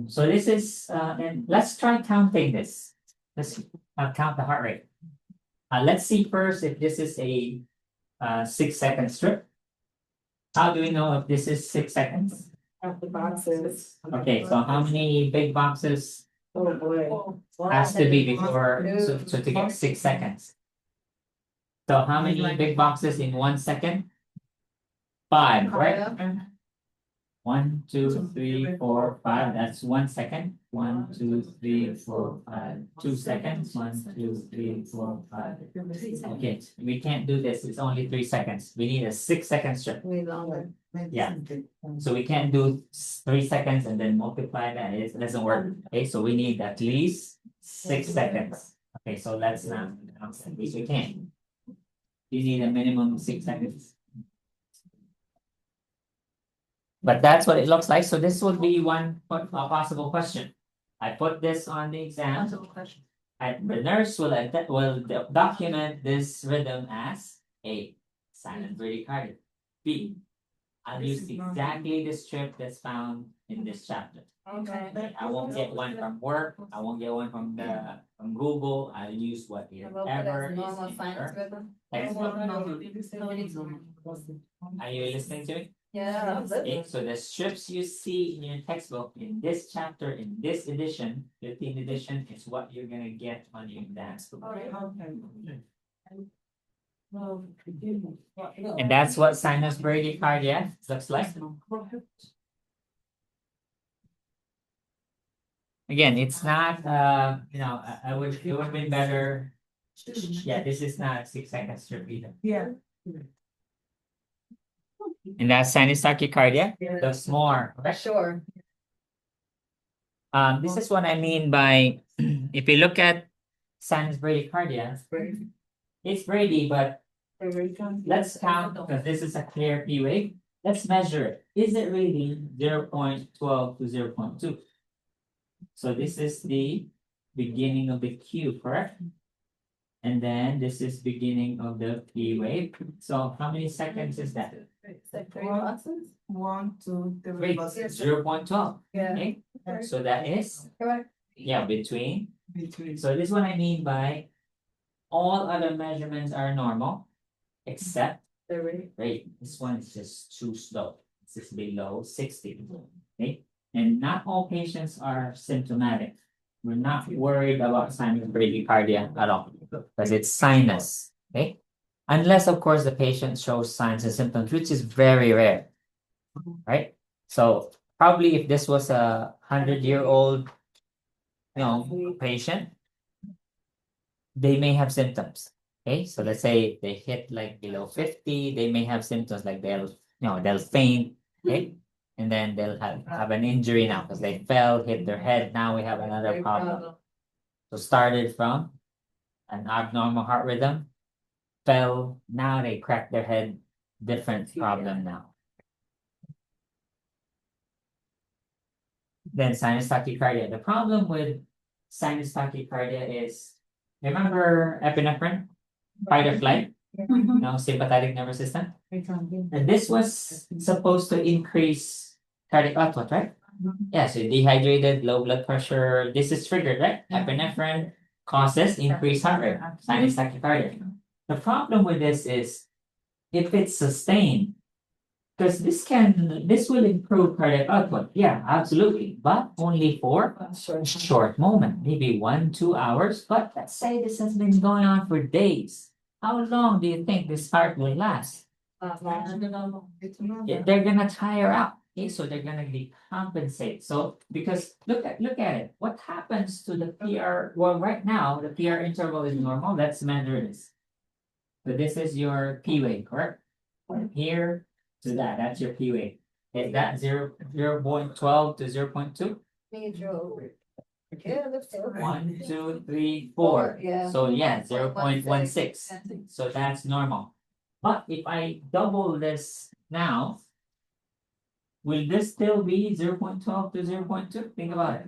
So this is, and let's try counting this. Let's count the heart rate. Let's see first if this is a 6-second strip. How do we know if this is 6 seconds? Of the boxes. Okay, so how many big boxes Oh, boy. has to be before, so to get 6 seconds? So how many big boxes in 1 second? 5, right? 1, 2, 3, 4, 5. That's 1 second. 1, 2, 3, 4, 5. 2 seconds. 1, 2, 3, 4, 5. Okay, we can't do this. It's only 3 seconds. We need a 6-second strip. Way longer. Yeah. So we can't do 3 seconds and then multiply that. It doesn't work. Okay, so we need at least 6 seconds. Okay, so let's not. At least we can. You need a minimum of 6 seconds. But that's what it looks like. So this would be one possible question. I put this on the exam. And the nurse will document this rhythm as A, silent bradycardia. B, I'll use exactly the strip that's found in this chapter. Okay. I won't get one from work. I won't get one from Google. I'll use what ever is Normal in sinus your rhythm. textbook. Are you listening to me? Yeah. Okay, so the strips you see in your textbook in this chapter, in this edition, 15th edition, is what you're gonna get on your exam. And that's what sinus bradycardia looks like. Again, it's not, it would have been better. Yeah, this is not a 6-second strip either. Yeah. And that's sinus tachycardia, looks more, okay? Sure. This is what I mean by, if you look at sinus bradycardia, it's Brady, but let's count, because this is a clear P wave. Let's measure it. Is it really 0.12 to 0.2? So this is the beginning of the Q, correct? And then this is beginning of the P wave. So how many seconds is that? It's like 3 boxes? 1, 2, 3. Wait, 0.12. Yeah. Okay, so that is, Correct. yeah, between. So this is what I mean by all other measurements are normal, except The rate. rate. This one is just too slow. This is below 60. Okay, and not all patients are symptomatic. We're not worried about sinus bradycardia at all because it's sinus. Okay, unless of course the patient shows signs and symptoms, which is very rare. Right? So probably if this was a 100-year-old, patient, they may have symptoms. Okay, so let's say they hit like below 50, they may have symptoms like they'll faint. Okay, and then they'll have an injury now because they fell, hit their head. Now we have another problem. So started from an abnormal heart rhythm, fell, now they cracked their head, different problem now. Then sinus tachycardia. The problem with sinus tachycardia is, remember epinephrine, fight or flight, sympathetic nervous system? And this was supposed to increase cardiac output, right? Yeah, so dehydrated, low blood pressure, this is triggered, right? Epinephrine causes increased heart rate, sinus tachycardia. The problem with this is, if it's sustained, because this will improve cardiac output. Yeah, absolutely. But only for a short moment, maybe 1-2 hours. But let's say this has been going on for days. How long do you think this heart will last? They're gonna tire out. Okay, so they're gonna decompensate. So because look at it. What happens to the PR? Well, right now the PR interval is normal. Let's measure this. So this is your P wave, correct? From here to that's your P wave. Is that 0.12 to 0.2? Yeah, that's 1, 2, 3, 4. Yeah. So yeah, 0.16. So that's normal. But if I double this now, will this still be 0.12 to 0.2? Think about it.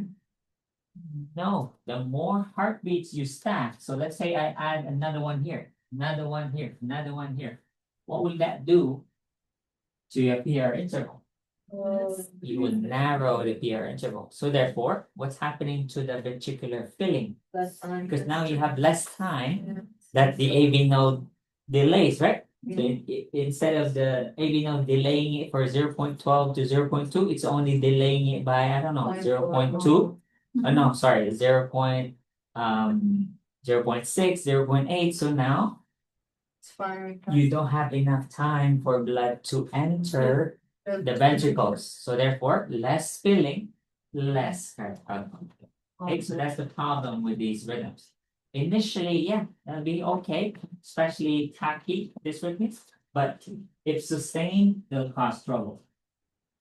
No, the more heartbeats you stack. So let's say I add another one here, another one here, another one here. What will that do to your PR interval? You would narrow the PR interval. So therefore, what's happening to the ventricular filling? Because now you have less time that the AV node delays, right? So instead of the AV node delaying it for 0.12 to 0.2, it's only delaying it by, I don't know, 0.2. Oh, no, sorry, 0.6, 0.8. So now you don't have enough time for blood to enter the ventricles. So therefore, less filling, less cardiac output. Okay, so that's the problem with these rhythms. Initially, yeah, that'll be okay, especially tachy dysrhythmias, but if sustained, they'll cause trouble.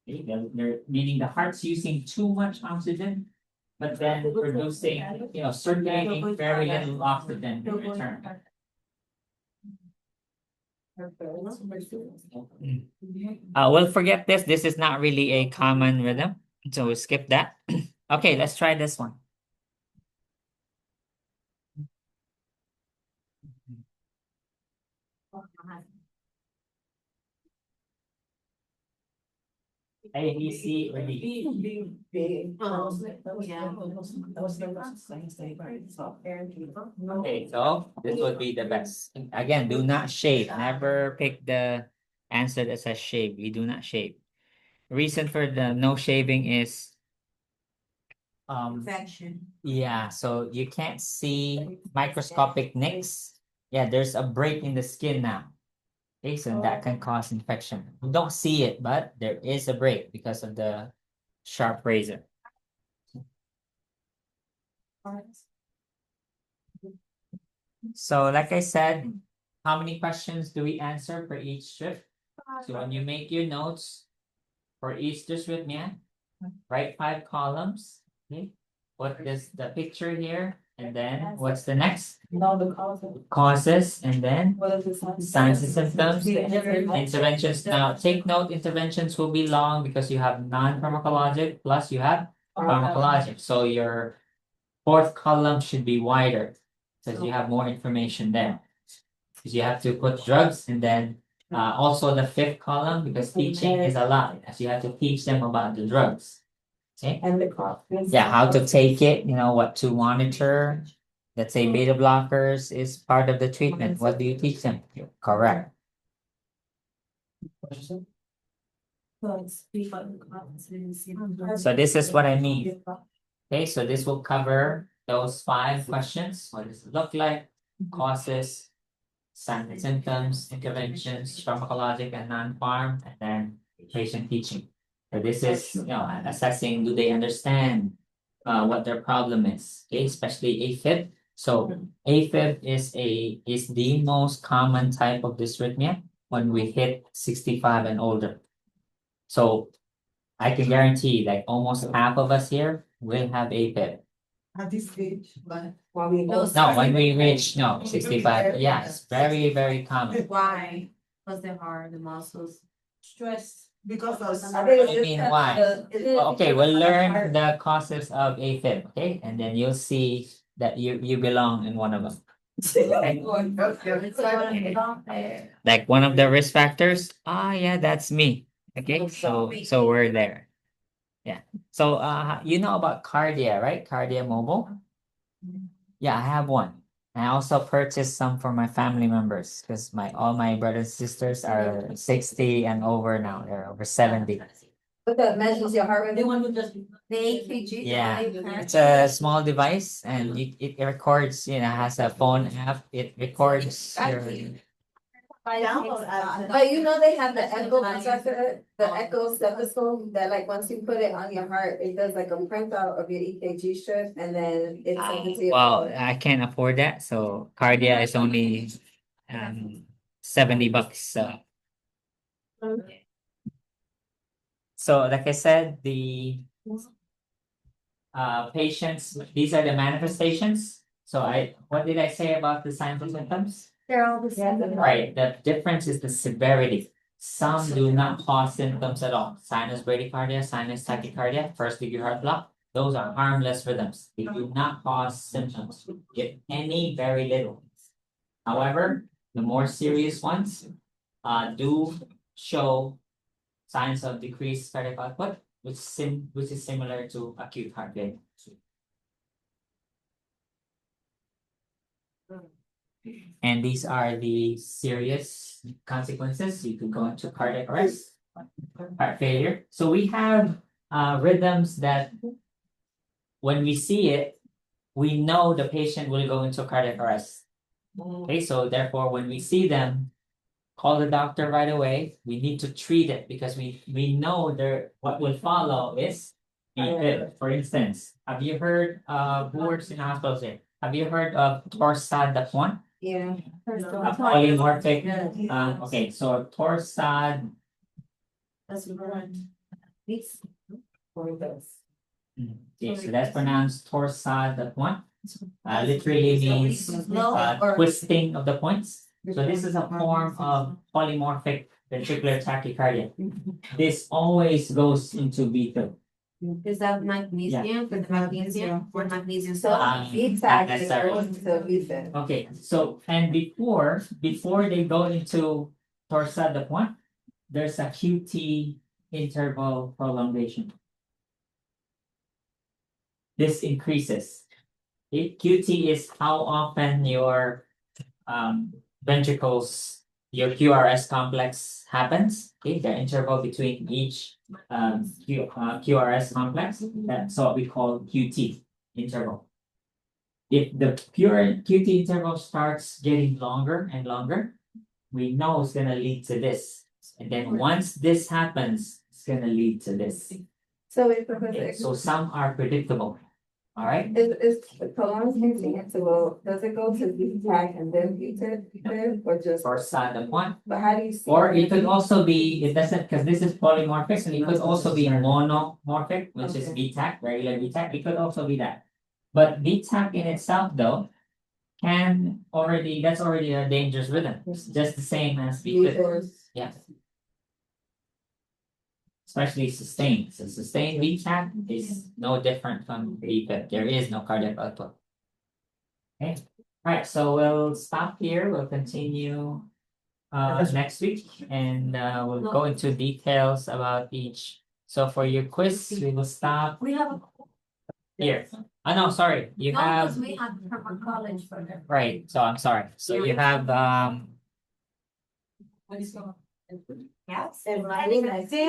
Okay, they're meaning the heart's using too much oxygen, but then producing, circulating very little oxygen in return. We'll forget this. This is not really a common rhythm, so we'll skip that. Okay, let's try this one. A, B, C, or D. Okay, so this would be the best. Again, do not shave. Never pick the answer that says shave. We do not shave. Reason for the no shaving is Infection. yeah, so you can't see microscopic nicks. Yeah, there's a break in the skin now. Okay, so that can cause infection. You don't see it, but there is a break because of the sharp razor. So like I said, how many questions do we answer for each strip? So when you make your notes for each dysrhythmia, write 5 columns. Okay, what is the picture here? And then what's the next? Causes, and then signs and symptoms, interventions. Now take note, interventions will be long because you have non-pharmacologic plus you have pharmacologic. So your 4th column should be wider because you have more information there. Because you have to put drugs, and then also the 5th column, because teaching is a lot, as you have to teach them about the drugs. Okay. Yeah, how to take it, what to monitor. Let's say beta blockers is part of the treatment. What do you teach them? Correct. So this is what I mean. Okay, so this will cover those 5 questions. What does it look like? Causes, signs and symptoms, interventions, pharmacologic and non-pharm, and then patient teaching. So this is, assessing, do they understand what their problem is? Okay, especially AFib. So AFib is the most common type of dysrhythmia when we hit 65 and older. So I can guarantee like almost half of us here will have AFib. At this stage, but. No, when we reach 65, yes, very, very common. Why? Because they're hard, the muscles. Stress. Because of. I What do you mean, why? Okay, we'll learn the causes of AFib, okay? And then you'll see that you belong in one of them. Like one of the risk factors? Yeah, that's me. Okay, so we're there. Yeah. So you know about Cardia, right? Cardia Mobile? Yeah, I have one. I also purchased some for my family members because all my brothers and sisters are 60 and over now. They're over 70. But that measures your heart rate. They want to just. The AKG. Yeah, it's a small device and it records, has a phone app. It records your. But they have the echo detector, the echo stethoscope that like once you put it on your heart, it does like a printout of your EKG strip and then it sends it to your. Well, I can't afford that, so Cardia is only $70. So like I said, the patients, these are the manifestations. So what did I say about the signs and symptoms? They're all the same. Right, the difference is the severity. Some do not cause symptoms at all. Sinus bradycardia, sinus tachycardia, 1st-degree heart block. Those are harmless rhythms. They do not cause symptoms, if any, very little. However, the more serious ones do show signs of decreased cardiac output, which is similar to acute heart failure. And these are the serious consequences. You could go into cardiac arrest, heart failure. So we have rhythms that when we see it, we know the patient will go into cardiac arrest. Okay, so therefore, when we see them, call the doctor right away. We need to treat it because we know what will follow is AFib. For instance, have you heard who works in hospitals here? Have you heard of Torsad one? Yeah. A polymorphic. Okay, so Torsad. That's right. This. Or this. Okay, so that's pronounced Torsad one. Literally means twisting of the points. So this is a form of polymorphic ventricular tachycardia. This always goes into V2. Is that magnesium? With magnesium or magnesium? So VTAC not is necessarily. going to VFib. Okay, so and before they go into Torsad one, there's a QT interval prolongation. This increases. QT is how often your ventricles, your QRS complex happens. Okay, the interval between each QRS complex. That's what we call QT interval. If the QT interval starts getting longer and longer, we know it's gonna lead to this. And then once this happens, it's gonna lead to this. So if Okay, so some are predictable. All right. is prolonged QT interval, does it go to VTAC and then VFib or just? Or SAD one. But how do you see? Or it could also be, it doesn't, because this is polymorphic, and it could also be monomorphic, which is VTAC, regular VTAC. It could also be that. But VTAC in itself, though, that's already a dangerous rhythm. It's just the same as VFib. Yeah. Especially sustained. So sustained VTAC is no different from VFib. There is no cardiac output. Okay. All right. So we'll stop here. We'll continue next week, and we'll go into details about each. So for your quiz, we will stop We have a. here. Oh no, sorry. You No, have because we have from our college for them. right. So I'm sorry. So you have Yes. And writing, I see